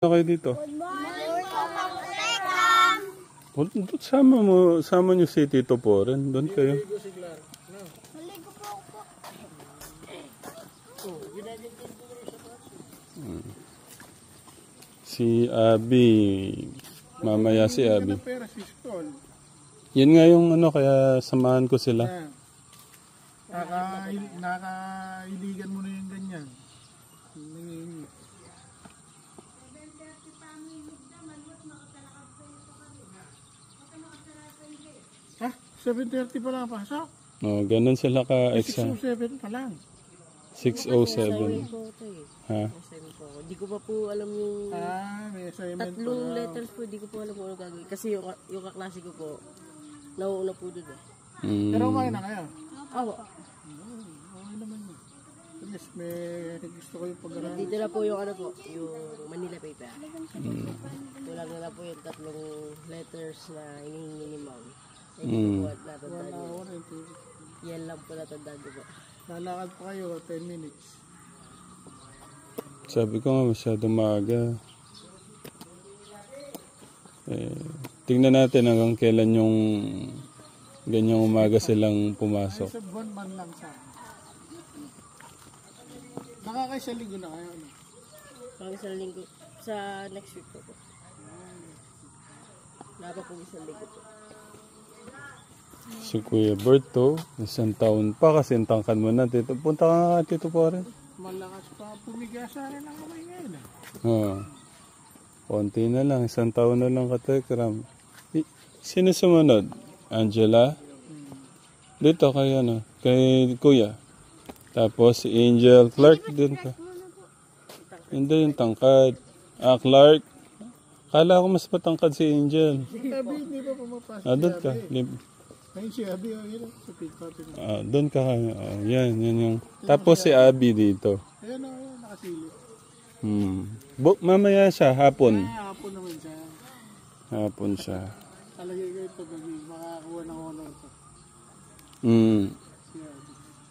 kayo dito? Good morning po, Katekram! Sama nyo si Tito Poren. Doon kayo. Maligo po ako. Si Abby. Mamaya si Abby. Yan nga yung kaya samahan ko sila. Nakailigan mo na yung ganyan. Ha? 7:30 pa lang pasok? No, ganun sila ka-exam. 6:07 pa lang. 6:07. Ha? Di ko pa po alam yung May assignment tatlong letters po, di ko po alam kung ano gagawin. Kasi yung kaklase ko po, nauuna po doon eh. Pero kumain na kayo? Oo. Okay naman yun. At least may gusto ko yung pag-aralan. Dito na po yung yung Manila paper. Kulang na po yung tatlong letters na hinihingi ni ma'am. Hindi ko po natandaan yun. Yan lang po natandaan ko po. Lalakad pa kayo 10 minutes. Sabi ko nga masyadong maaga. Tingnan natin hanggang kailan yung ganyang umaga silang pumasok. Sa buwan man lang sa nakakaisang linggo na kayo. Pang isang linggo, sa next week po po. Wala pa po isang linggo po. Si Kuya Berto, 1 taon pa kasi tangkad mo na. Tito, punta ka nga Tito Poren. Malakas pa pumigasa rin ang kamay ngayon. Konti na lang, 1 taon na lang Katekram. Sino sumunod? Angela? Dito kay kay Kuya. Tapos si Angel. Clark din ka. Hindi yung tangkad. Clark. Kala ko mas patangkad si Angel. Sabi, hindi pa pumapasok. Doon ka. Ayun si Abby, ayun. Sa pick-up. Doon ka. Yan yung. Tapos si Abby dito. Ayun, nakasilip. Mamaya siya, hapon. Hapon naman siya. Hapon siya. Talagay ko ito, makakuha ng honor to.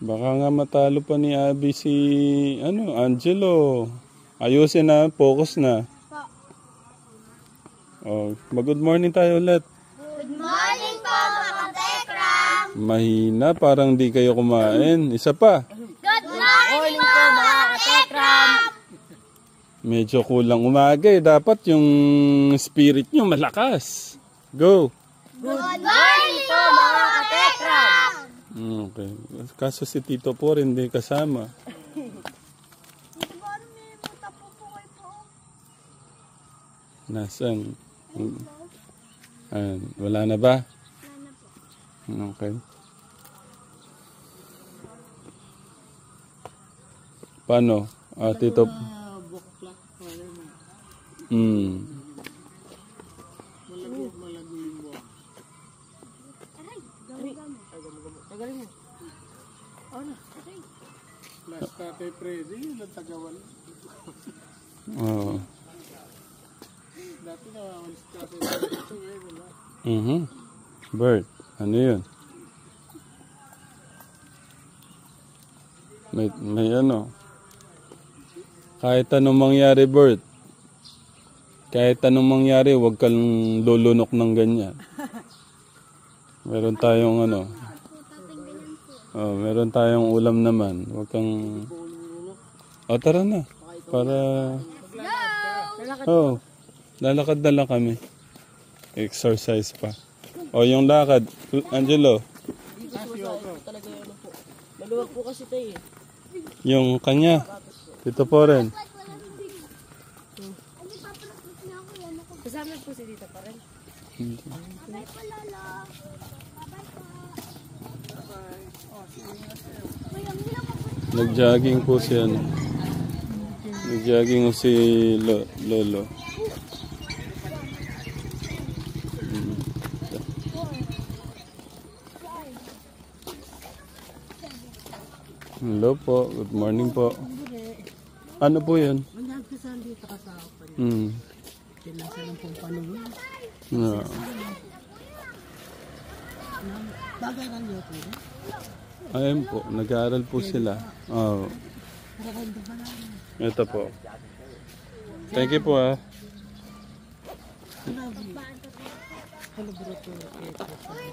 Baka nga matalo pa ni Abby si Angelo. Ayusin na, focus na. Good morning tayo ulit. Good morning po, Katekram! Mahina, parang di kayo kumain. Isa pa. Good morning po, mga Katekram! Medyo kulang umaga eh. Dapat yung spirit nyo malakas. Go! Good morning po, mga Katekram! Okay. Kaso si Tito po rin hindi kasama. Dito ba may matapo po kayo po? Nasaan? Wala na ba? Okay. Paano? Tito. Buklak pa rin. Malago yung buwak. Tagaling mo. Ano? Last Tatay Freddy, yun ang tagawal. Dati nawawalis Tatay Freddy ito wala. Bert, ano yun? May kahit anong mangyari, Bert. Kahit anong mangyari, huwag kang lulunok ng ganyan. Meron tayong meron tayong ulam naman. Huwag kang... tara na. Para... lalakad na lang kami. Exercise pa. Yung lakad. Angelo. Talaga po. Maluwag po kasi tayo eh. Yung kanya. Dito po rin. Kasama po si Tita pa rin. Bye po, Lolo. Nag-jogging po si Nag-jogging si Lolo. Hello po. Good morning po. Ano po yun? Managkasan dito ka sa ako. Pinasa ng pong panunod. Bagay lang yun po. Ayun po. Nag-aaral po sila. Ito po. Thank you po Laboratory kayo po sa bahay.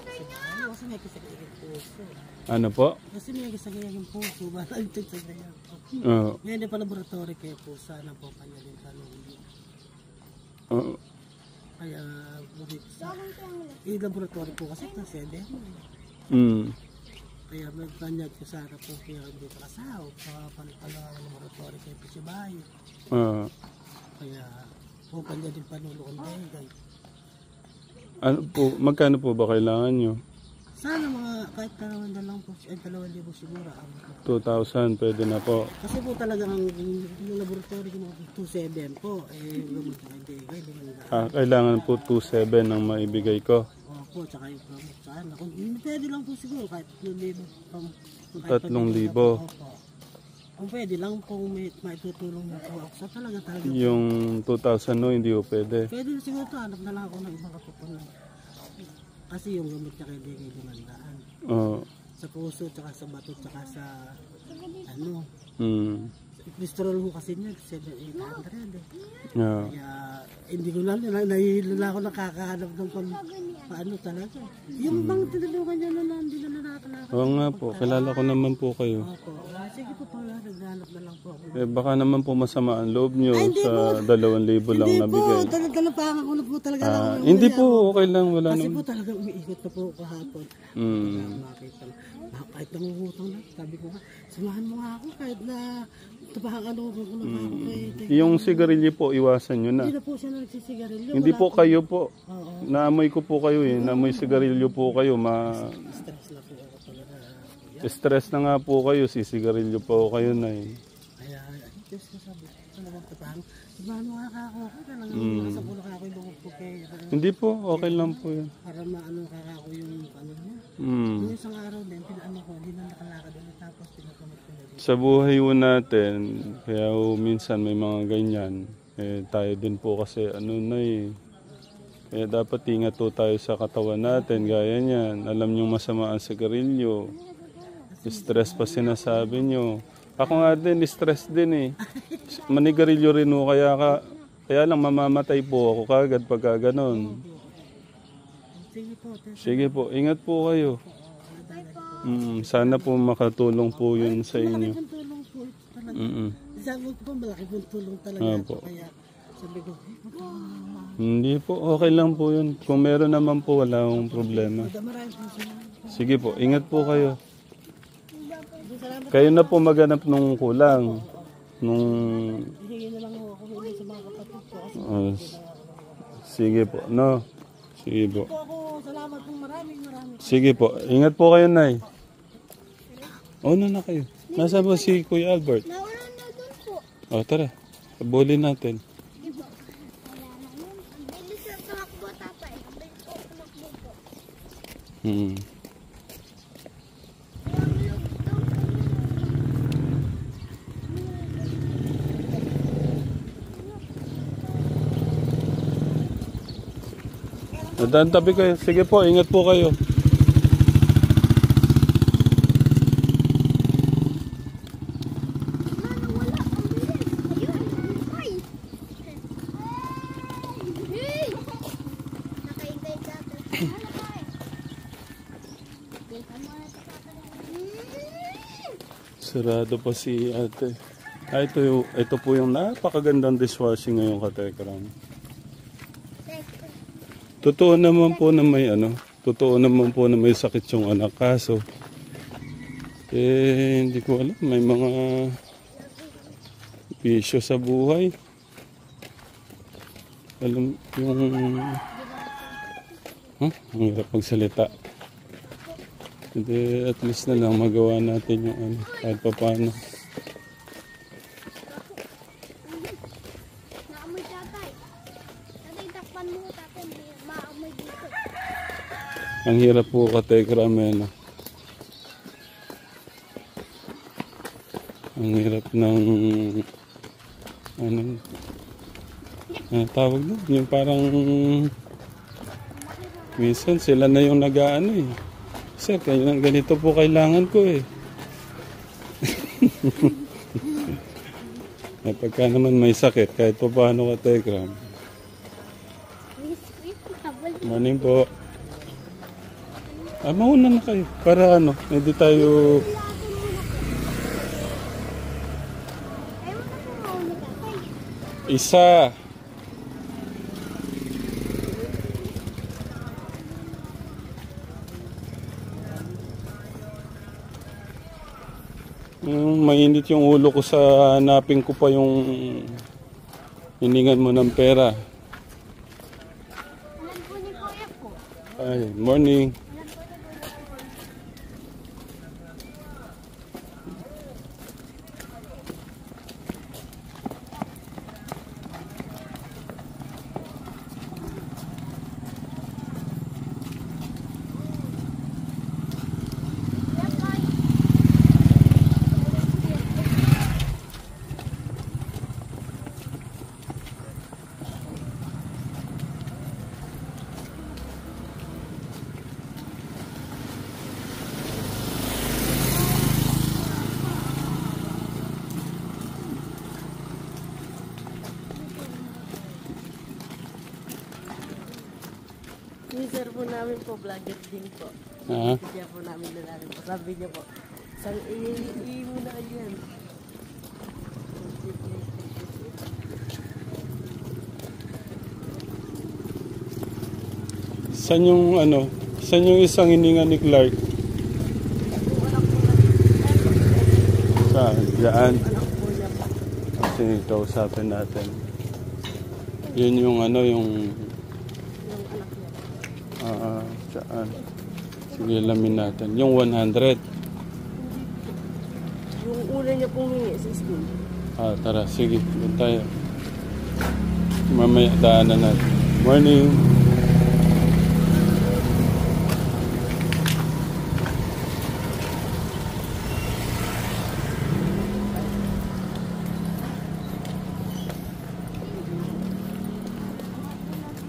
Kasi may kasagayang puso. Ano po? Kasi may kasagayang puso. Bakit kasagayang po? Oo. Ngayon pa laboratory kayo po. Sana po kanya din tanong. Oo. Kaya bulit sa... laboratory po kasi ito 7. Kaya magtanyag ko sana po kaya hindi pa kasahog. Pagpapalitan ng laboratory kayo po si bahay. Kaya po kanya din panulong kayo. Ano po, magkano po ba kailangan nyo? Sana mga kahit 2,000 lang po, 2,000 siguro. 2,000, pwede na po. Kasi po talaga yung laboratory ko 2,700 po. Gamot na hindi man. Kailangan po 2,700 ang maibigay ko. Opo, tsaka yung gamot sana. Kung pwede lang po siguro kahit 3,000. 3,000. Opo. Kung pwede lang po maitutulong mo po ako. So talaga. Yung 2,000 no, hindi po pwede. Pwede siguro ito, hanap na lang ako ng ibang kapupunan. Kasi yung gamot niya hindi kayo dumandaan. Sa puso, tsaka sa bato, tsaka sa ano. Cholesterol mo kasi niya, 700-800 Kaya hindi ko lang, nahihila ako nakakahanap ng paano talaga. Yung bang tinulungan niya na hindi na nakakalakad. Oo nga po, kilala ko naman po kayo. Opo, sige po pala, naghanap na lang po ako. Baka naman po masama ang loob nyo sa 2,000 lang nabigay. Hindi po, dalapangan ko na po talaga. Hindi po, okay lang, wala Kasi naman. po talaga umiikot na po kahapon. Makita lang. Kahit nangungutang na, sabi ko nga, samahan mo nga ako kahit na tapahan ano ko na ako kay... Yung sigarilyo po, iwasan nyo na. Hindi na po siya nagsisigarilyo. Hindi po kayo po. Oo. Naamoy ko po kayo eh. Naamoy sigarilyo po kayo. Stress na po ako talaga. Stress na nga po kayo. Sisigarilyo po kayo na eh. Kaya, Diyos ko sabi, talagang tapahan. Samahan mo nga ako. Talagang nasa pulo ka ako yung bukod ko kay... Hindi po, okay lang po yun. Para maano ka ako yung ano niya. Yung isang araw din, pinaano ko, hindi na nakalakad ulit tapos pinakamot ko na din. Sa buhay po natin, kaya minsan may mga ganyan. Tayo din po kasi ano na eh. Kaya dapat ingat po tayo sa katawan natin, gaya niyan. Alam nyo masama ang sigarilyo. Stress pa sinasabi nyo. Ako nga din, stress din eh. Manigarilyo rin po, kaya lang mamamatay po ako kagad pagka ganon. Sige po, ingat po kayo. Sana po makatulong po yun sa inyo. Malaking tulong po ito talaga. Sabi ko po, malaki pong tulong talaga ito. Kaya sabi ko, hindi po, okay lang po yun. Kung meron naman po, wala akong problema. maraming po salamat. Sige po, ingat po kayo. Kayo na po maghanap nung kulang. Hihingi na lang ako sa mga kapatid ko. Kasi sige po, no? Sige po. ako, salamat po maraming. Sige po, ingat po kayo, Nay. Na kayo. Nasa ba si Kuya Albert? Naulan na dun po. Tara, habulin natin. Di ba? Wala na yun. Ang bilis na tumakbo tatay. Ang bilis po tumakbo po. Nadaan tabi kayo. Sige po, ingat po kayo. Sarado pa si ate. Ito po yung napakagandang dishwashing ngayong katekram. Totoo naman po na may sakit yung anak, kaso hindi ko alam, may mga bisyo sa buhay. Alam yung ang hirap magsalita. Hindi, at least na lang magawa natin yung kahit pa paano. Naamoy tatay. Tatay, takpan mo tatay. Maamoy dito. Ang hirap po katekram ang hirap ng tawag doon, yung parang minsan sila na yung nag-aano eh. Sir, ganito po kailangan ko eh. Pagka naman may sakit, kahit pa paano ka telegram. Morning po. Mauna na kayo. Para ano, hindi tayo... Ayaw na po mauna tatay. Isa. Mainit yung ulo ko sa hanapin ko pa yung hiningan mo ng pera. Alam po ni Kuya po. Ay, morning. Yung sir po namin po, vlogger din po. Ha? Kaya po namin na namin po. Sabi niya po, isang mo na kayo yan. Saan yung ano? Saan yung isang hininga ni Clark? Saan? Diyan. Anak po niya po. Kasi kausapin natin. Yun yung ano, yung... Yung anak niya. Saan? Sige, alamin natin. Yung 100. Yung una niya pong hingi sa school. Tara, sige. Doon tayo. Mamaya daanan natin. Morning.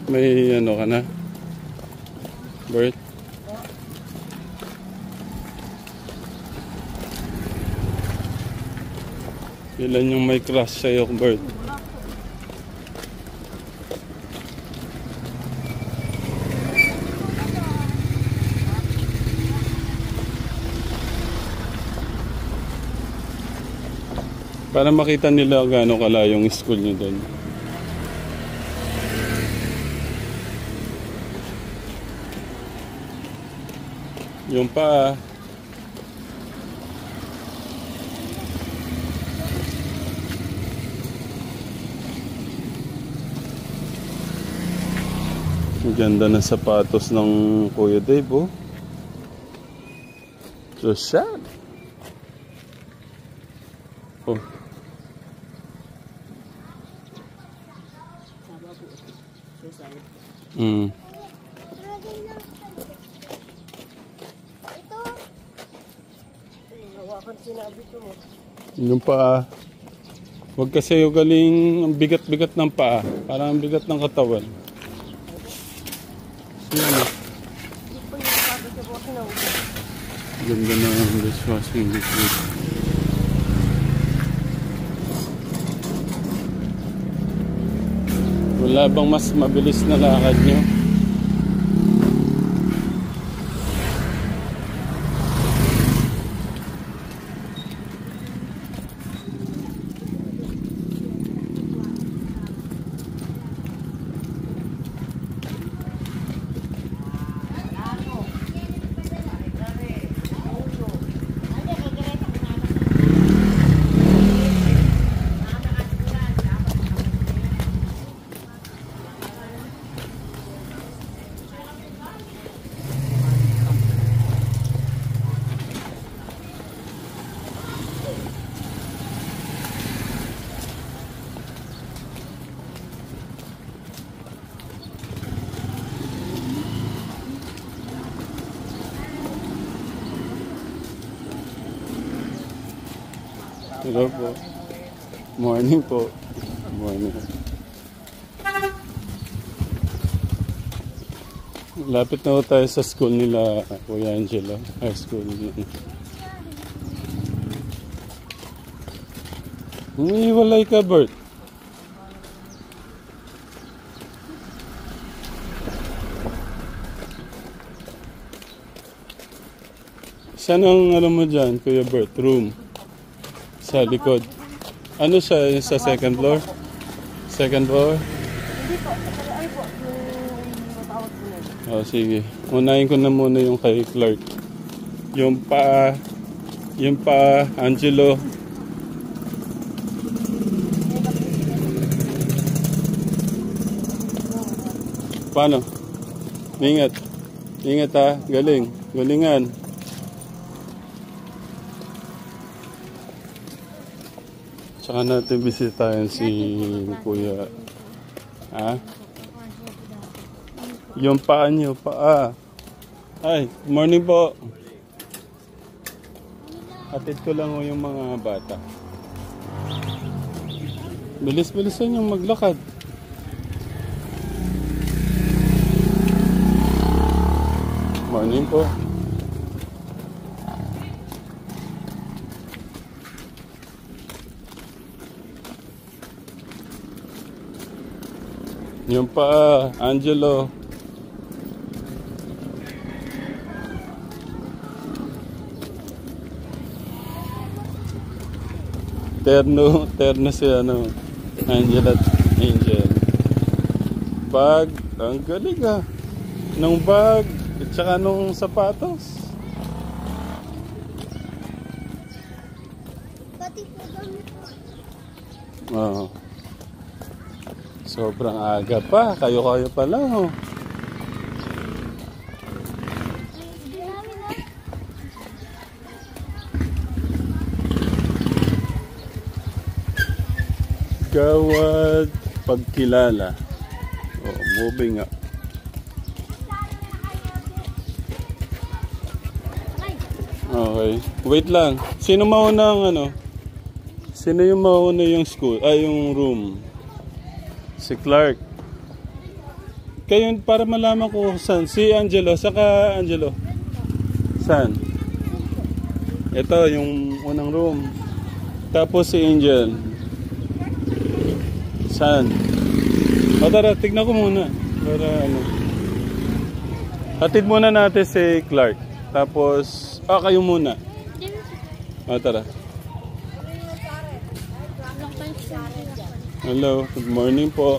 May ano ka na? Bert? Ilan yung may crush sa'yo, Bert? Para makita nila gaano kalayo yung school nyo doon. Yung pa. Ang ganda ng sapatos ng Kuya Dave, oh. So sad. Oh. Sama po. So, sabi. Ito. Hawakan sinabi ko mo. Yung paa. Huwag kasi ugaling ang bigat-bigat ng paa. Parang ang bigat ng katawan. Yan. Hindi po yung sabi ko po kinaupo. Ganda ng dishwashing liquid. Wala bang mas mabilis na lakad nyo? Hello po. Morning po. Morning. Lapit na po tayo sa school nila, Kuya Angelo. High school. Umiiwalay ka, Bert. Saan ang ano mo dyan, Kuya Bert? Room? Sa likod. Ano siya? Sa second floor? Second floor? Hindi po. Ay po. Yung matawag po na. Oh, sige. Unahin ko na muna yung kay Clark. Yung pa, Angelo. Paano? Ingat. Ingat ha. Galing. Galingan. Tsaka natin bisitahin si Kuya. Ha? Yung paa niyo. Paa. Ay, morning po. Hatid ko lang yung mga bata. Bilis-bilisan yung maglakad. Morning po. Yung pa, Angelo. Terno si Angela at Angel. Bag, ang galing ah. Nung bag, at saka nung sapatos. Pati po gamit po. Oo. Sobrang aga pa. Kayo-kayo pa lang oh. Gawad pagkilala. Oh, moving up. Okay. Wait lang. Sino mauna ang ano? Sino yung mauna yung school? Yung room. Si Clark. Kayo para malaman ko saan. Si Angelo. Saka Angelo. Saan? Ito yung unang room. Tapos si Angel. Saan? O tara, tignan ko muna. Para ano. Hatid muna natin si Clark. Tapos, kayo muna. O tara. Hello, good morning po.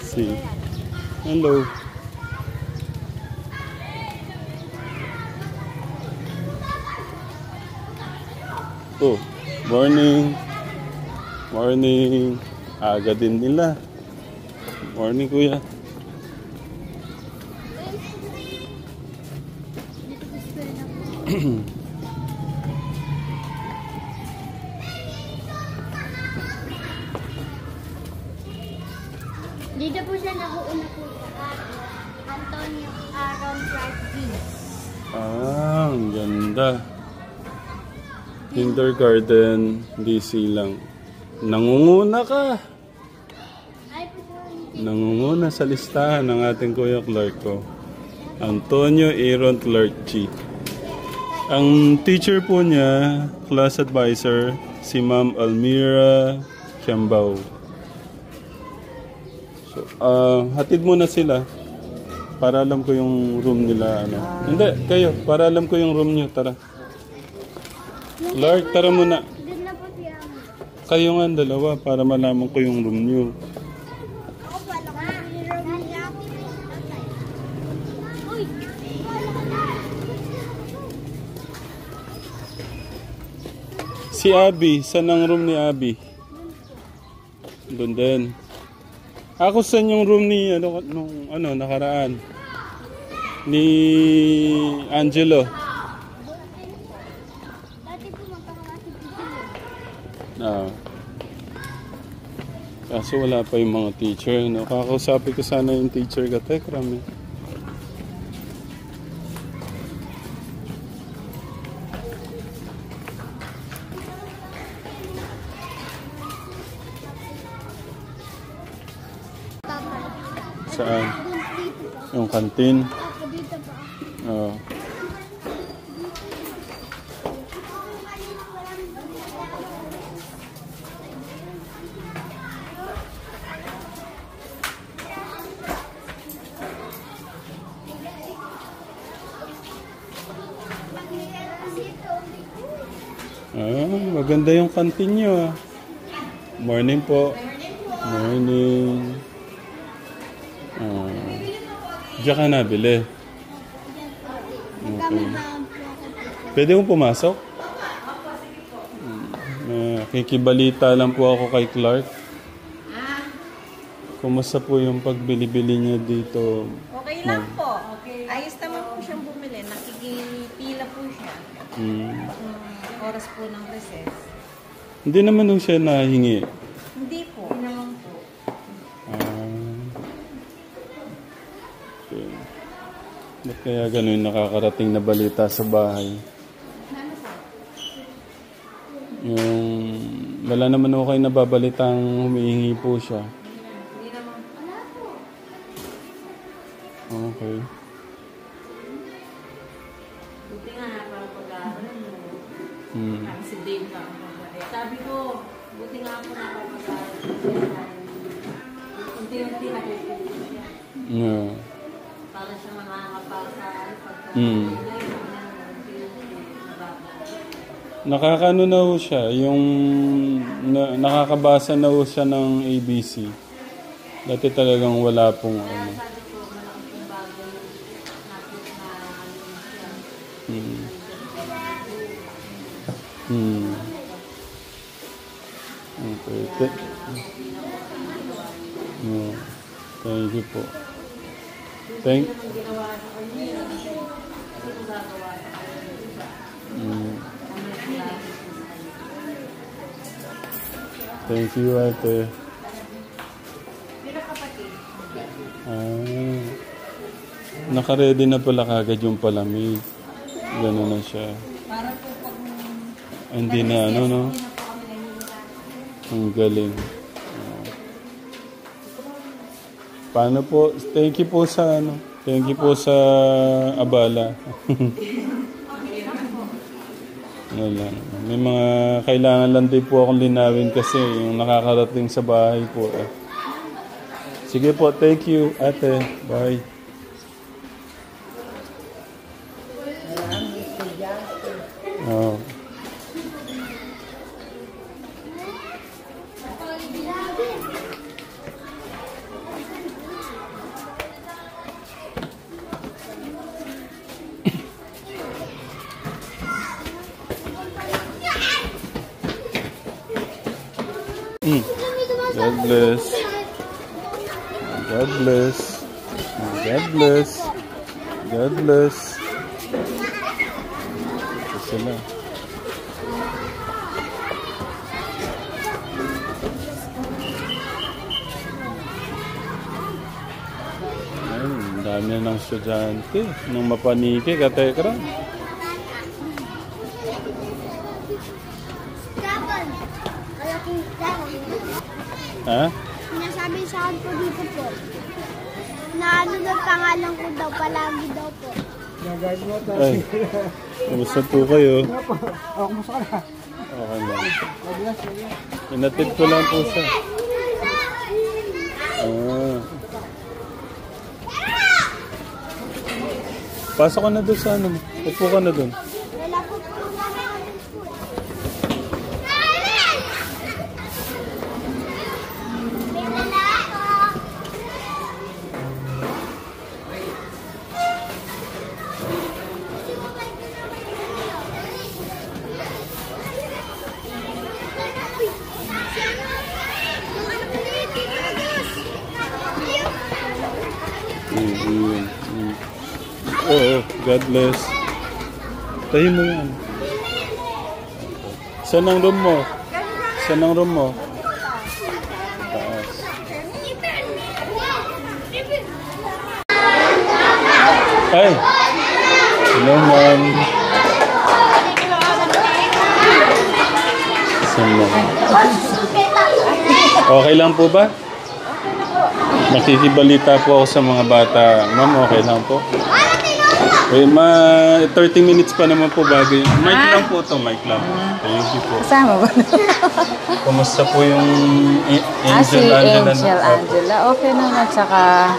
Si. Hello. Oh, morning. Morning. Aga din nila. Morning, kuya. Dito po siya nakuuna po sa Antonio Aaron Clark G. Ang ganda. Kindergarten, DC lang. Nangunguna ka. Ay po po. Nangunguna sa listahan ng ating Kuya Clark ko. Antonio Aaron Clark G. Ang teacher po niya, class advisor, si Ma'am Almira Kiambao. So, hatid muna sila para alam ko yung room nila. Ano. Hindi, kayo, para alam ko yung room niyo. Tara. Clark, tara muna. Doon na po siya. Kayo nga dalawa para malaman ko yung room niyo. Ako po, alam ko yung room niya. Uy! Si Abby, saan ang room ni Abby? Doon din. Ako saan yung room ni nakaraan? Ni Angelo. Dati po magkakasip po Ah. Kaso wala pa yung mga teacher. No? Kakausapin ko sana yung teacher ka, Tekram. Saan? Yung kantin. Ako dito po. Oo. Maganda yung kantin nyo. Morning po. Morning. Diyan ka nabili. Okay. Pwede kong pumasok? Kikibalita lang po ako kay Clark. Kumusta po yung pagbili-bili niya dito? Okay lang po. Ayos naman po siyang bumili. Nakikipila po siya. Oras po ng recess. Hindi naman nung siya nahingi. Hindi po. Hindi naman po. Okay. Ba't kaya ganun nakakarating na balita sa bahay? Yung wala naman ako kayo nababalitang humihingi po siya. Hindi naman po. Okay. Buti nga parang pag-aaral mo. Si Dave ka. Sabi ko, buti nga po nakapag-aaral. Unti-unti nakikita siya. Yeah. Para siya makakapasa. Nakakano na ho siya, yung nakakabasa na ho siya ng ABC. Dati talagang wala pong ano. Okay. Thank you po. Thank you, ate. Naka-ready na pala kagad yung palamig. Gano'n na siya. Hindi na ano, no? Ang galing. Paano po? Thank you po sa ano? Thank you po sa abala. Wala. May mga kailangan lang din po akong linawin kasi yung nakakarating sa bahay po. Sige po, thank you, ate. Bye. Oh. God bless. God bless. God bless. God bless. Ito sila. Ang dami na ng estudyante. Nung mapaniki, katekra. Ha? Sinasabi sa akin po dito po. Na ano na pangalan ko daw, palagi daw po. Ay, kumusta po kayo? Kumusta ka na? Okay lang. Inatid ko lang po siya. Pasok ka na doon sa ano mo. Upo ka na doon. Wala po po. Oo, God bless. Tayo mo yan. Saan ang room mo? Saan ang room mo? Taas. Ay! Hello, ma'am. Saan mo? Okay lang po ba? Nakikibalita po ako sa mga bata. Ma'am, okay lang po? Wait, 30 minutes pa naman po bago yun. Mic lang po ito, mic lang. Thank you po. Kasama ba? Kumusta po yung Si Angela? Angel Angela. Okay naman, saka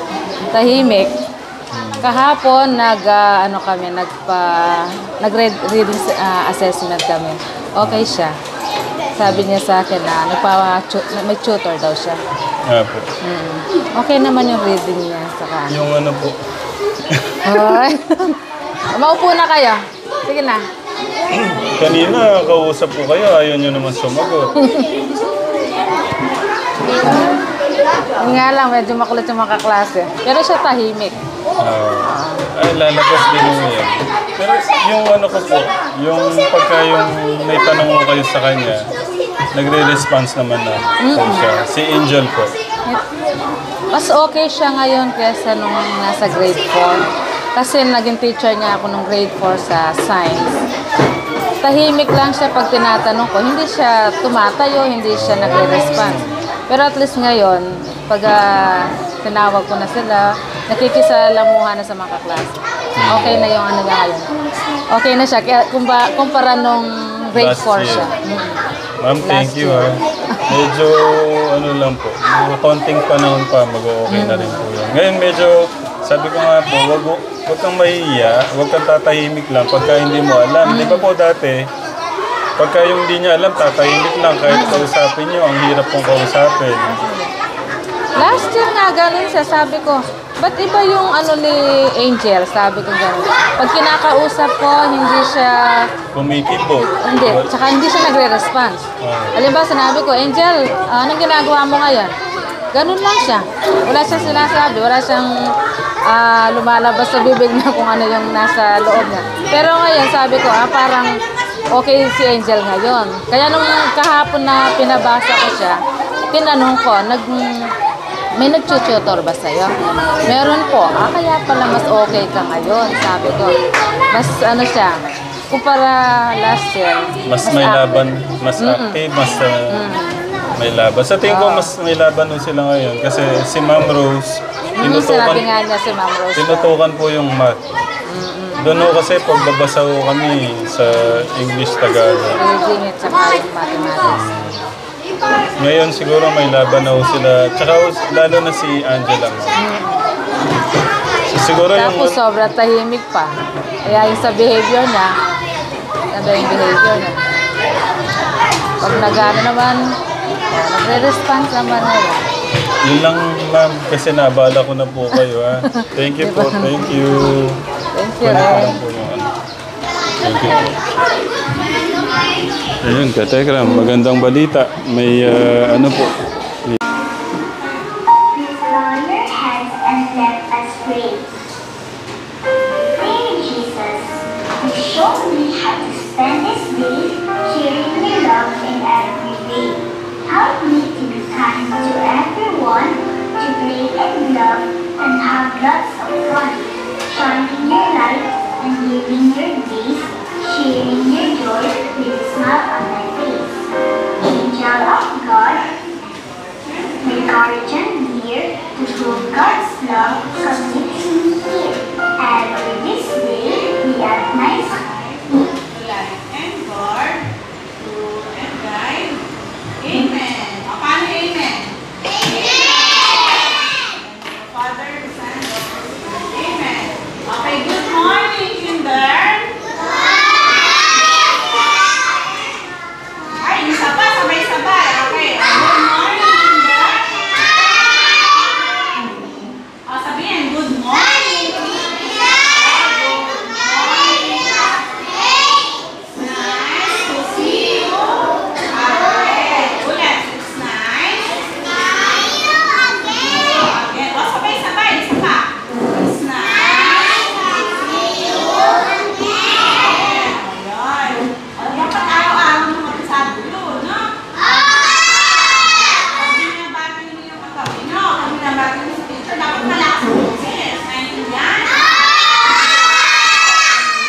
tahimik. Kahapon, nag-reading assessment kami. okay siya. Sabi niya sa akin na may tutor daw siya. Apo. Okay naman yung reading niya. Saka. Yung ano po. Ay. Maupo na kayo. Sige na. Kanina, kausap po kayo. Ayaw nyo naman sumagot. Yun nga lang, medyo makulit yung mga kaklase. Pero siya tahimik. Ay, lalabas din mo yan. Pero yung ano ko po, yung pagka yung may tanong ko kayo sa kanya, nagre-response naman na po siya. Si Angel po. Mas okay siya ngayon kaysa nung nasa grade 4. Kasi naging teacher niya ako nung grade 4 sa science. Tahimik lang siya pag tinatanong ko. Hindi siya tumatayo, hindi siya nagre-response. Pero at least ngayon, pag tinawag ko na sila, nakikisalamuhan na sa mga kaklase. Okay na yung ano niya ngayon. Okay na siya. Kaya kumpara nung grade 4 siya. Ma'am, thank you ha. Medyo ano lang po, mga konting panahon pa mag-okay na rin po yan. Ngayon medyo, sabi ko nga po, wag kang mahihiya, wag kang tatahimik lang pagka hindi mo alam. Di ba po dati, pagka yung hindi niya alam, tatahimik lang kahit kausapin niyo, ang hirap pong kausapin. Last year nga, ganun siya. Sabi ko, ba't iba yung ano ni Angel? Sabi ko ganun. Pag kinakausap ko, hindi siya... Kumikibo. Hindi. Tsaka hindi siya nagre-response. Halimbawa, sinabi ko, Angel, anong ginagawa mo ngayon? Ganun lang siya. Wala siyang sinasabi. Wala siyang lumalabas sa bibig niya kung ano yung nasa loob niya. Pero ngayon, sabi ko, parang okay si Angel ngayon. Kaya nung kahapon na pinabasa ko siya, tinanong ko, may nag-tutor ba sa'yo? Meron po. Kaya pala mas okay ka ngayon, sabi ko. Mas ano siya, kumpara last year. Mas may laban, mas active, mas may laban. Sa tingin ko, mas may laban nun sila ngayon. Kasi si Ma'am Rose, Sinabi nga niya si Ma'am Rose. tinutukan po yung math. Doon ho kasi pagbabasa ho kami sa English Tagalog. Reading at saka yung mathematics. Ngayon siguro may laban na ho sila. Tsaka lalo na si Angela. So, siguro Tapos sobrang tahimik pa. Kaya yung sa behavior niya, ano yung behavior niya. Pag nag-ano naman, nagre-response naman ngayon. yun lang ma'am, kasi nabala ko na po kayo ha. Thank you po, thank you. Thank you, Kunin ko Ray. lang po yung ano. Thank you po. Ayun, katekram, magandang balita. May ano po. Please bow your heads and let us pray. Dear Jesus, you showed me how to spend this day sharing your love in every way. Help me to be kind to everyone, to play and love, and have lots of fun. Shining your light and giving your grace, sharing your joy with a smile on my face. Angel of God, may courage and fear to prove God's love from living here. And for this day, we are nice. And guard, rule and guide. Amen. O, paano amen? Father, Son, and Holy Spirit. Amen. Okay, good morning, kinder. Ay, isa pa, sabay-sabay. Okay, good morning, kinder. O, sabihin, good morning. Nice to see you. Alright. Ulit. It's nice. Again. O, sabay-sabay. Isa pa. It's nice to see you again. Alright. O, dapat araw-araw mo magsasabi yun, no? Pag binabati niyo yung katabi niyo, pag binabati niyo sa teacher, dapat malakas ang boses. Naintindihan?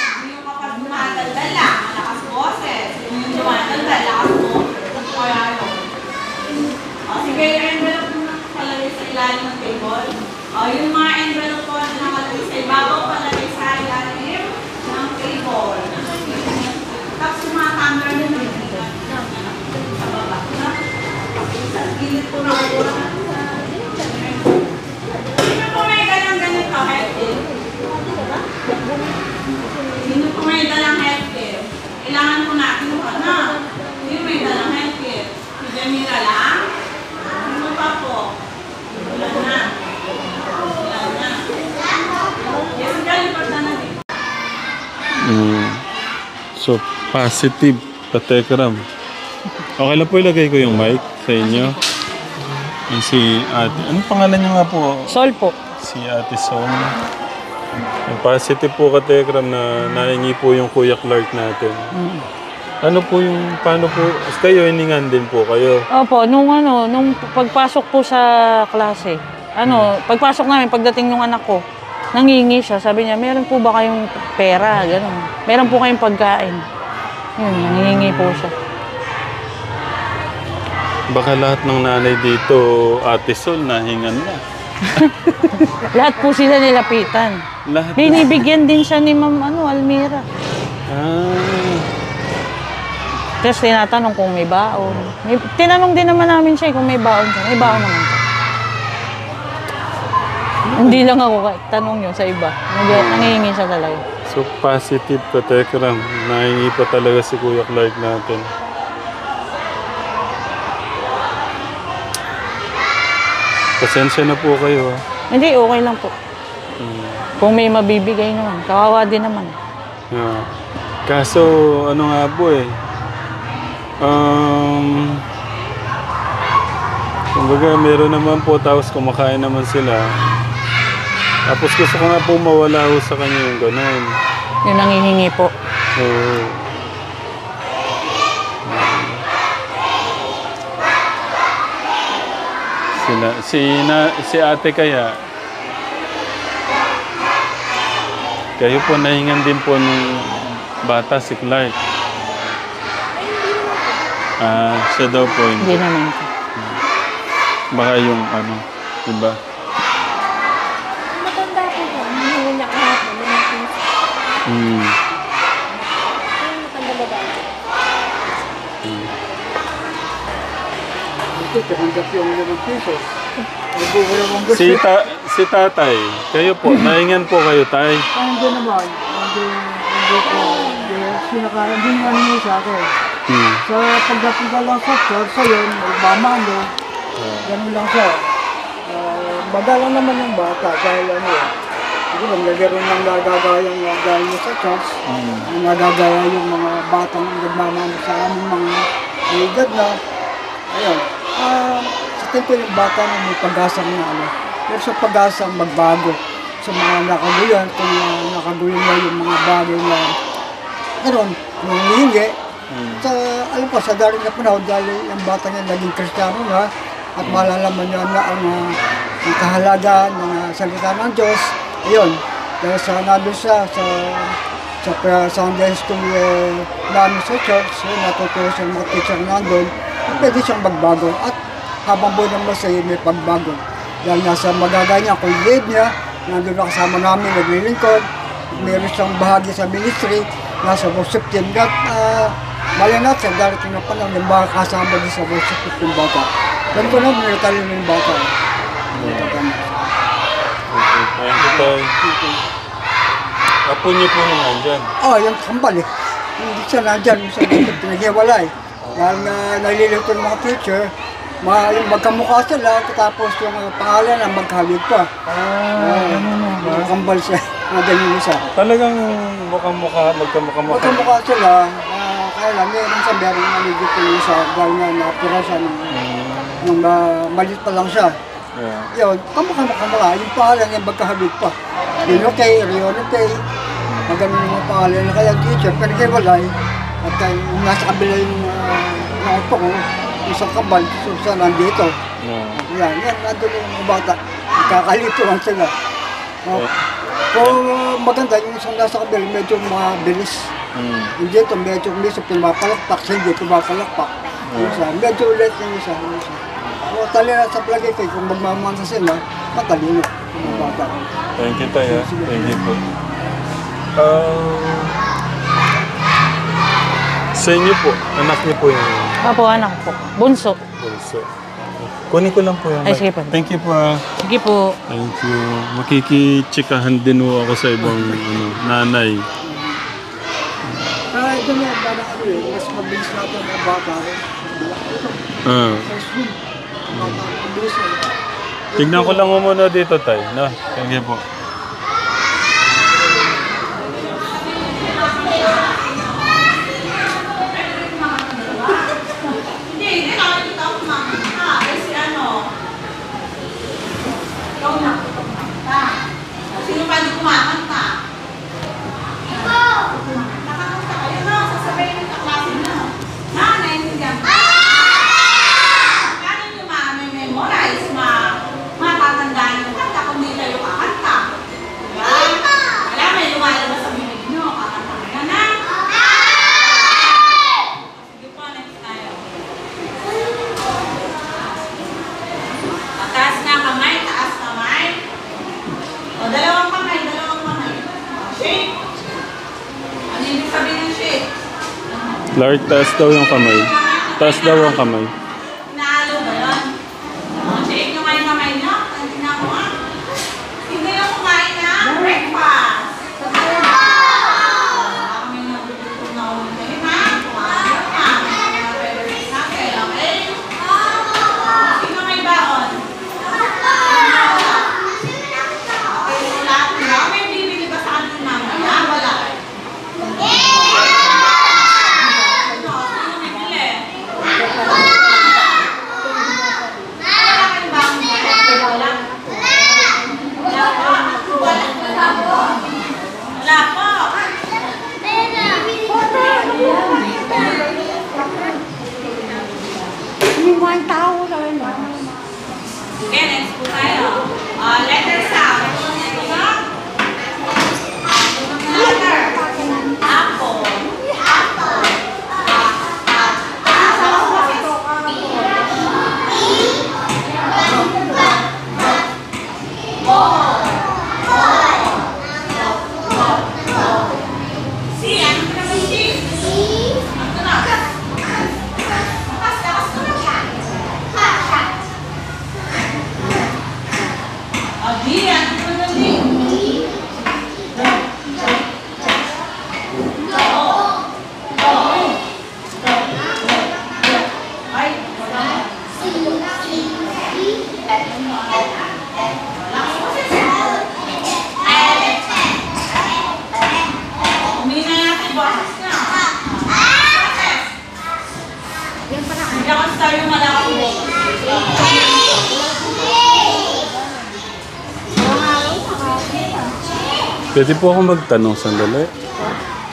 Hindi yung kapag dumadaldal lang, malakas boses. Yung dumadaldal, lakas mo. Kaya yun. O, sige, yung envelope mo nakalagay sa ilalim ng table. O, yung mga envelope po na nakalagay sa ibabaw, palagay sa ilalim ng table. Tapos yung mga camera din na sa baba. Sa gilid po na ako. Sino po may ganang-ganito? Healthcare? Sino po may dalang healthcare? Kailangan po natin ano? So, positive, Katekram. Okay lang po ilagay ko yung mic sa inyo. Yung si ate. Anong pangalan niyo nga po? Sol po. Si Ate Som. Yung positive po, Katekram, na nahingi po yung Kuya Clark natin. Ano po yung, paano po, kayo hiningan din po kayo? Opo, nung pagpasok po sa klase, pagpasok namin, pagdating ng anak ko, nangingi siya. Sabi niya, meron po ba kayong pera? Ganun. Meron po kayong pagkain. Yun, nangingi po siya. Baka lahat ng nanay dito, Ate Sol, nahingan na. Lahat po sila nilapitan. Lahat. Binibigyan din siya ni Ma'am Almira. Tapos tinatanong kung may baon. Tinanong din naman namin siya kung may baon siya. May baon naman siya. Hindi lang ako kahit tanong yun sa iba. Nangihingi siya talaga. So, positive, Katekram. Nahingi pa talaga si Kuya Clark natin. Pasensya na po kayo, ha? Hindi, okay lang po. Kung may mabibigay naman. Kawawa din naman. Yeah. Kaso, ano nga po eh. Kumbaga, meron naman po, tapos kumakain naman sila. Tapos gusto ko nga po mawala ho sa kanya yung gano'n. Yung nangihingi po. Oo. Si ate kaya, kayo po nahingan din po ng bata si Clark. Siya daw po Hindi naman po. Baka yung diba? Matanda po ba? Hindi niya kahapon. Matanda ba ba? Ito, kahanggap yung 5 pesos. Wala mong gusto. Si tatay, kayo po, nahingan po kayo, tay. Hindi naman. Hindi ko. Hindi naman niyo sa akin. Sa pagdating ka lang sa church, ayun, magmamano. Ganun lang siya. Magalang naman yung bata dahil siguro nagkaroon ng nagagayang dahil sa church. Nagagaya yung mga batang nagmamano sa aming mga edad na. Ayun. Sa tempo yung bata na may pag-asang pero sa pag-asang magbago sa mga nakaguyan, kung nakaguyan na yung mga bagay na gano'n, nung hihingi. Alam ko, sa daring na panahon, dahil yung bata niya naging Kristiyano na at malalaman niya na ang kahalagaan ng salita ng Diyos. Ayun, dahil sa nandun siya sa Sunday School namin sa church, natuturo siya mga teacher nandun, pwede siyang magbago. At habang buhay ng masaya, may pagbago. Dahil nasa magagaya niya, kung lead niya, nandun na kasama namin, naglilingkod, meron siyang bahagi sa ministry, nasa worship team. At malinat sa darating na panahon, yung mga kasama din sa worship team bata. Ganun ko na, minatali na yung bata. Thank you, tay. Apo niyo po yung nandyan. Yung kambal eh. Hindi siya nandyan, sa dapat pinaghiwalay. Dahil nalilito ng mga teacher, yung magkamukha sila, tapos yung pangalan na magkahawig pa. Kambal siya. Nandyan yung isa. Talagang magkamukha. Magkamukha sila, kaya lang, meron sa meron naligit yung isa, dahil nga napira siya nung malit pa lang siya. Yun, kamukha. Yung pangalan niya magkahawig pa. Rinokay, maganon yung pangalan na kaya teacher, pero kay walay. At yung nasa kabila yung upo ko, isang kabal, so siya nandito. Yan, nandun yung mga bata. Kakalito lang sila. Kung maganda, yung isang nasa kabila, medyo mabilis. Hindi ito, medyo minsan pinapalakpak, hindi pinapalakpak. Medyo ulit yung isa. Talina sa plagay kayo, kung magmamanta sila, matalino yung bata. Thank you, tay. Thank you po. Sa inyo po, anak niyo po yung... Opo, anak po. Bunso. Kunin ko lang po yung... Ay, sige po. Thank you po. Sige po. Thank you. Makikitsikahan din po ako sa ibang nanay. Ito na, mas mabilis natin ang bata. Tignan ko lang muna dito, tay. No? Thank you po. Lark, taas daw yung kamay. Taas daw ang kamay. Naalo ba yun? Shake nyo nga yung kamay nyo. Tingnan ko nga. Sino yung kumain na breakfast? Kami nagugutom na ulit ngayon, ha? Kumain ka. Mga favorites natin, okay? Sino may baon? Okay, wala. May bibili ba sa atin mamaya? Wala. Wala po. Okay, next po tayo. Letter sound. Letter. Apple. Pwede po ako magtanong sandali.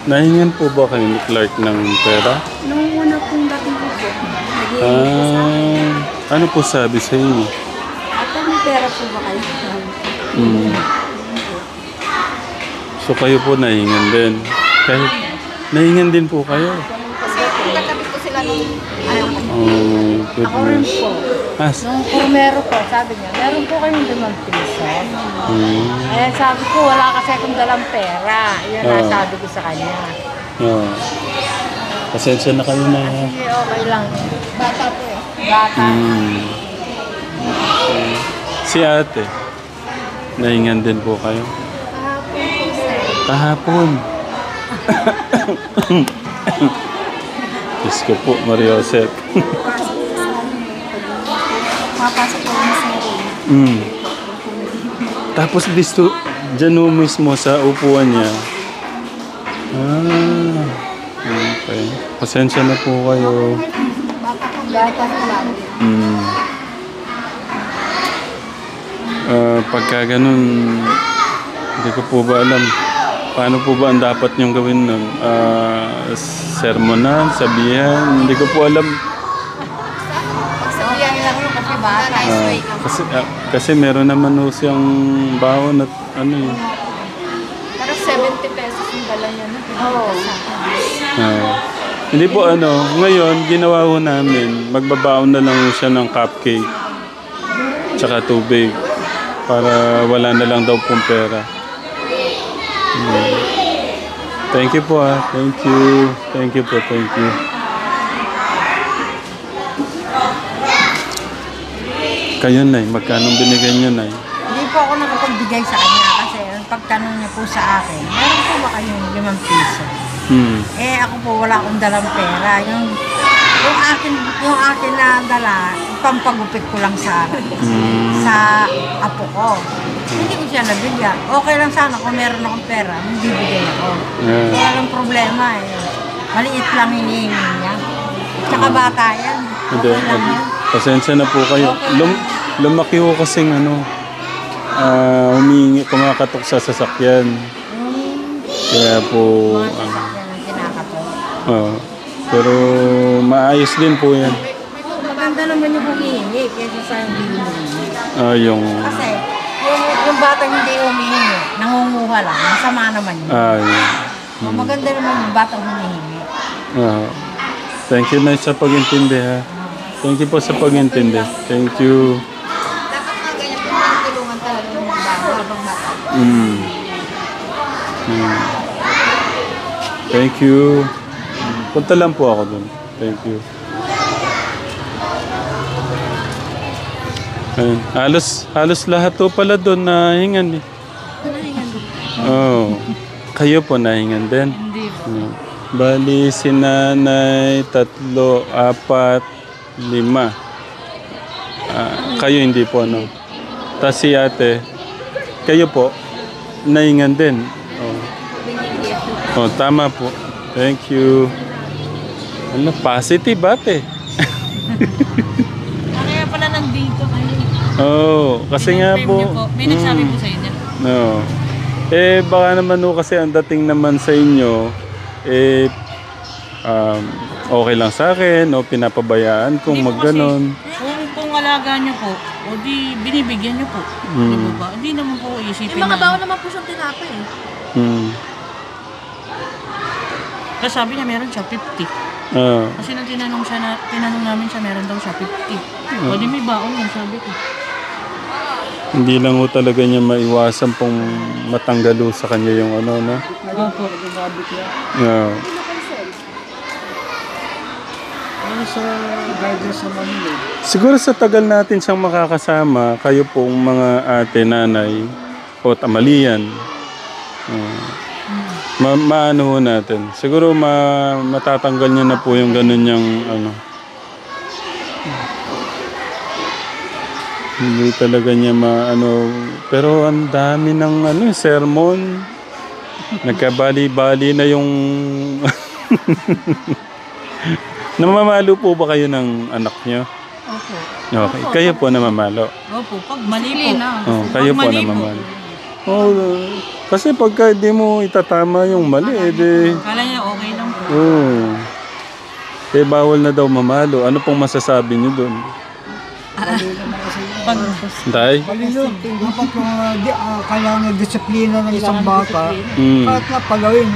Nahingan po ba kayo ni Clark ng pera? Nung una pong dating ko po, nag-iingat Ano po sabi sa inyo? Ate, may pera po ba kayo? So kayo po nahingan din. Kahit nahingan din po kayo. Kasi katabi ko sila nung anak ko. Good Ako rin news. po. Nung kumero po, sabi niya, meron po kayong 5 piso. Eh, sabi ko, wala kasi akong dalang pera. Yun ang sabi ko sa kanya. Pasensya na kayo na. Sige, okay lang. Bata po eh. Bata. Si ate, nahingan din po kayo? Kahapon po, Kahapon. sir. Diyos ko po, Mariosep. Mapasok po kami sa rin. Tapos dito, dyan mo mismo sa upuan niya. Okay. Pasensya na po kayo. Bata po lang. Pagka ganun, hindi ko po ba alam. Paano po ba ang dapat niyong gawin nun? Sermonan, sabihan, hindi ko po alam. Sabihan lang yun kasi bata. Kasi meron naman ho siyang baon at ano eh. Pero 70 pesos yung dala niya. Oo. Hindi po ngayon ginawa ho namin, magbabaon na lang ho siya ng cupcake tsaka tubig para wala na lang daw pong pera. Thank you po Thank you. Thank you po, thank you. Kayo Nay, magkano binigay niyo Nay? Hindi po ako nakapagbigay sa kanya kasi pagtanong niya po sa akin, meron po ba kayong 5 piso? Eh ako po wala akong dalang pera. Yung akin na dala, pampagupit ko lang sa apo ko. Hindi ko siya nabigyan. Okay lang sana kung meron akong pera, hindi bigay ako. Walang problema eh. Maliit lang hinihingi niya. Tsaka bata yan. Hindi, Okay lang yan. pasensya na po kayo. Lumaki ho kasing humingi, kumakatok sa sasakyan. Kaya po, Yan ang kinakato. pero maayos din po yan. Maganda naman yung humihingi kaysa sa hindi humihingi. Kasi yung batang hindi humihingi, nangunguha lang, masama naman yun. Maganda naman yung batang humihingi. Thank you Nay sa pag-intindi ha. Thank you po sa pag-intindi. Thank you. Dapat nga ganyan po tulungan talaga yung mga habang bata. Thank you. Punta lang po ako dun. Thank you. Ayun. Halos lahat po pala doon nahingan eh. Oh. Kayo po nahingan din? Hindi po. Bali, si nanay, 3, 4, 5. Kayo hindi po, no? Tapos si ate, kayo po, nahingan din. Oh, tama po. Thank you. Ano, positive ate. Kaya pala nandito kayo. Oh, kasi nga po. May nagsabi po sa inyo. No. Baka naman no, kasi ang dating naman sa inyo, okay lang sa akin o pinapabayaan kung magganon. Kung alaga niyo po, o di binibigyan niyo po. Di ba ba? Hindi naman po isipin na. Mga naman po siyang tinapay eh. Kasi sabi niya meron siya 50. Kasi nang tinanong namin siya, meron daw siya 50. O di may baon yan, sabi ko. Hindi lang ho talaga niya maiwasan pong matanggalo sa kanya yung ano, no? Opo. Yeah. Ano sa guidance sa Manila? Siguro sa tagal natin siyang makakasama, kayo pong mga ate, nanay, o tamalian. Maano ho natin. Siguro matatanggal niya na po yung ganun niyang ano. Hindi talaga niya maano. Pero ang dami ng ano, sermon. Nagkabali-bali na yung... Namamalo po ba kayo ng anak niyo? Opo. Okay. Kayo po namamalo? Opo. Pag mali po. Oh, kayo po namamalo. Oh, kasi pagka di mo itatama yung mali, Kala niya okay lang po. Oh. Bawal na daw mamalo. Ano pong masasabi niyo doon? Pag Tay? Mali yun. Dapat kailangan disiplina ng isang bata. Kahit na palawin,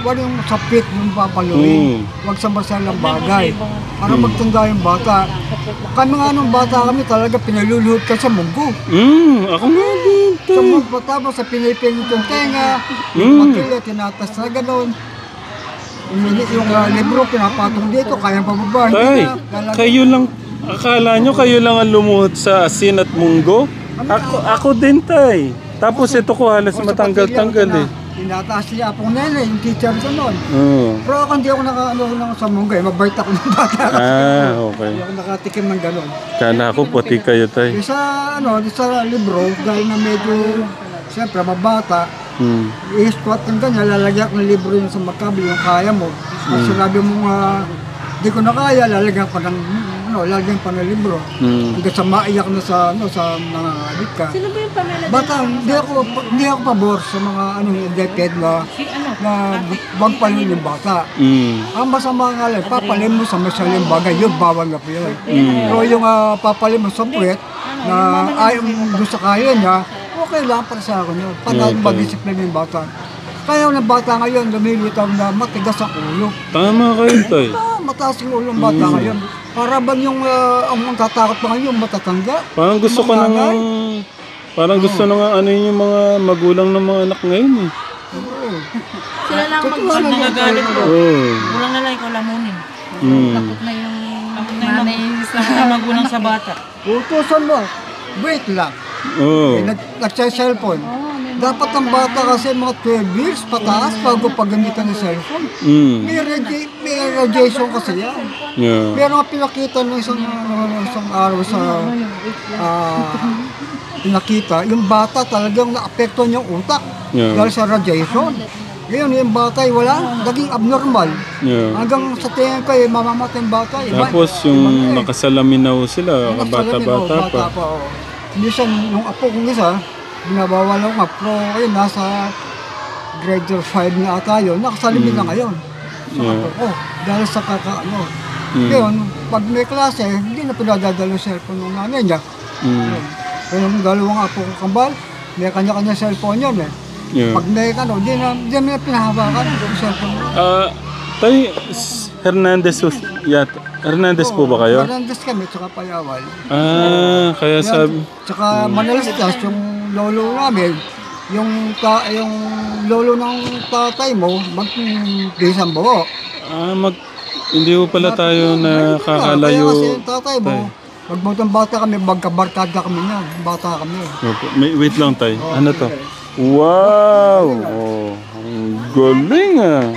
wag yung sapit yung papalawin. Wag sa masalang bagay. Para magtanda yung bata. Kami nga nung bata kami talaga pinaluluhod ka sa munggo. Ako nga din. Sa munggo tapos sa pinipinit yung tenga, yung makila, tinatas na gano'n. Yung libro pinapatong dito, kaya pababa. Tay, kayo lang, akala nyo kayo lang ang lumuhod sa asin at munggo? Ako din, tay. Tapos ito ko halos matanggal-tanggal eh. Tinataas niya akong nene, yung teacher ko noon. Pero ako hindi ako nakaano sa munggo eh, mabait ako ng bata. Okay. Hindi ako nakatikim ng gano'n. Kala ko puti kayo, tay. Sa libro, dahil na medyo, siyempre, mabata, i-squat ng ganyan, lalagyan ko ng libro yun sa makabli, yung kaya mo. Pag sinabi mo di ko na kaya, lalagyan pa ng libro. Hanggang sa maiyak na sa mga adik ka. Sino ba yung pamela? Bata, hindi ako pabor sa mga independent na wag palin yung bata. Ang masama nga lang, papalim mo sa masaling bagay, yun, bawal na po yun. Pero yung papalim mo sa puwet, na ayaw mo sa kaya niya, okay lang para sa akin yun. Paano mag-discipline yung bata. Kaya ng bata ngayon, lumilitaw na matigas ang ulo. Tama kayo, tay. Mataas yung ulo ng bata ngayon. Para bang yung ang tatakot pa ngayon, matatangga. Parang gusto ko nang... Parang gusto nang ano yung mga magulang ng mga anak ngayon eh. sila lang magagalit po. Kulang na lang ikaw lamunin. Takot na yung magulang sa bata. Utusan mo, wait lang. Nagsa-cellphone. Dapat ang bata kasi mga 12 years pataas bago paggamitan ng cellphone. May radiation kasi yan. Pero nga pinakita ng isang araw sa pinakita, yung bata talagang naapektuhan yung utak dahil sa radiation. Ngayon, yung bata ay wala, naging abnormal. Hanggang sa tingin ko, mamamatay yung bata. Tapos yung nakasalamin na sila, bata-bata pa. Minsan, yung apo kong isa, binabawal ako nga, pero ayun, nasa grade 5 na ata yun, nakasalimin na ngayon. Sa apo ko, dahil sa kakaano. Ngayon, pag may klase, hindi na pinadadala yung cellphone ng nanay niya. Kaya yung dalawang apo ko kambal, may kanya-kanya cellphone yun eh. Pag may hindi na pinahawakan yung cellphone. Tay, Hernandez po ba kayo? Hernandez kami, tsaka Payawal. Kaya sabi... Tsaka Manalastas, yung lolo namin, yung lolo ng tatay mo, mag-pisang buo. Hindi po pala tayo nakakalayo. Kaya kasi tatay mo, magmutang bata kami, magkabarkada kami niya. Bata kami. Opo. Wait lang tay. Ano to? Wow! Oh, ang galing ah.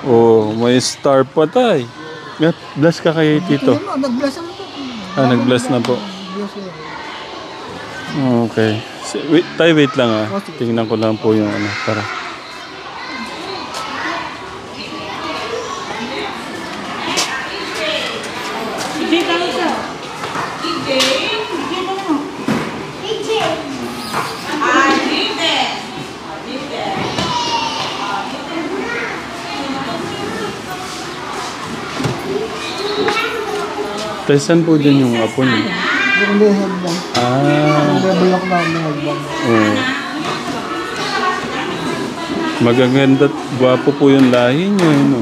Oh, may star pa tay. Bless ka kay Tito. Nag-bless naman po. Nag-bless na po. Okay. Wait, tay, wait lang ah. Tingnan ko lang po yung ano. Tara. Tay, saan po dyan yung apo niyo? Yung lehod lang. Yung bulak na lehod lang. Oh. Magaganda at gwapo po yung lahi niyo. No?